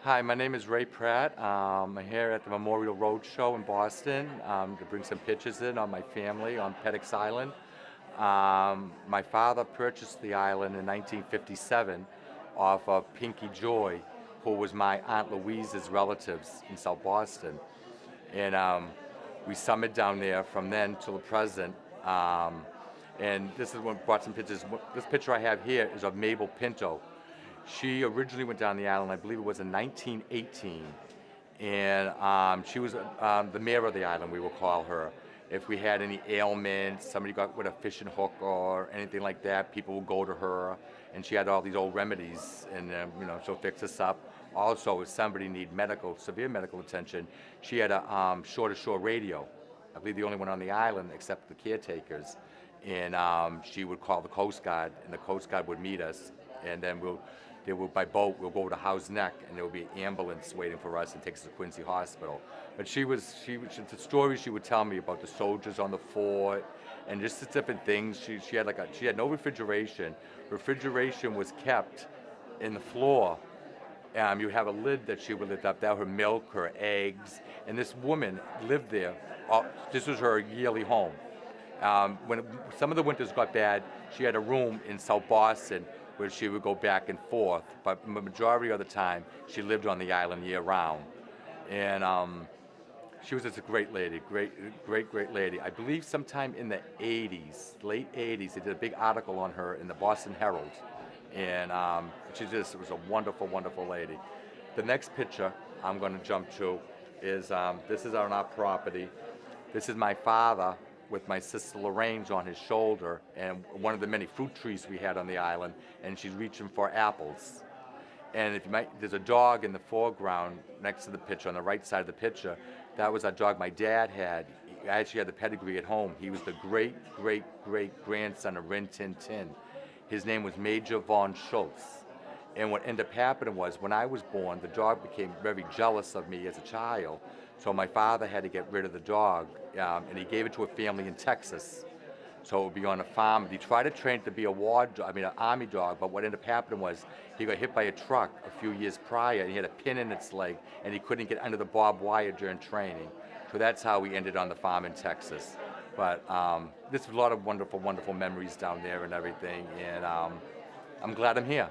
Hi, my name is Ray Pratt. I'm here at the Memorial Road Show in Boston to bring some pictures in on my family on RayPratt19 Island. My father purchased the island in 1957 off of Pinky Joy, who was my Aunt Louise's relatives in South Boston. And we summered down there from then till the present. And this is what brought some pictures. This picture I have here is of Mabel Pinto. She originally went down the island, I believe it was in 1918, and she was the mayor of the island, we will call her. If we had any ailments, somebody got with a fishing hook or anything like that, people would go to her, and she had all these old remedies, and she'll fix us up. Also, if somebody need severe medical attention, she had a shore-to-shore radio. I believe the only one on the island except the caretakers. And she would call the Coast Guard, and the Coast Guard would meet us, and then by boat, we'll go to Howe's Neck, and there will be an ambulance waiting for us and take us to Quincy Hospital. But the stories she would tell me about the soldiers on the fort, and just the different things. She had no refrigeration. Refrigeration was kept in the floor. You have a lid that she would lift up, that her milk, her eggs, and this woman lived there. This was her yearly home. When some of the winters got bad, she had a room in South Boston where she would go back and forth, but the majority of the time, she lived on the island year-round. And she was just a great lady, great lady. I believe sometime in the 80s, late 80s, they did a big article on her in the Boston Herald. And she just was a wonderful, wonderful lady. The next picture I'm going to jump to is, this is on our property. This is my father with my sister Lorraine's on his shoulder, and one of the many fruit trees we had on the island, and she's reaching for apples. And there's a dog in the foreground next to the picture, on the right side of the picture. That was a dog my dad had. I actually had the pedigree at home. He was the great-grandson of Rin Tin Tin. His name was Major Von Schultz. And what ended up happening was, when I was born, the dog became very jealous of me as a child. So my father had to get rid of the dog, and he gave it to a family in Texas. So it would be on a farm. He tried to train it to be an army dog, but what ended up happening was he got hit by a truck a few years prior, and he had a pin in its leg, and he couldn't get under the barbed wire during training. So that's how we ended on the farm in Texas. But there's a lot of wonderful, wonderful memories down there and everything, and I'm glad I'm here.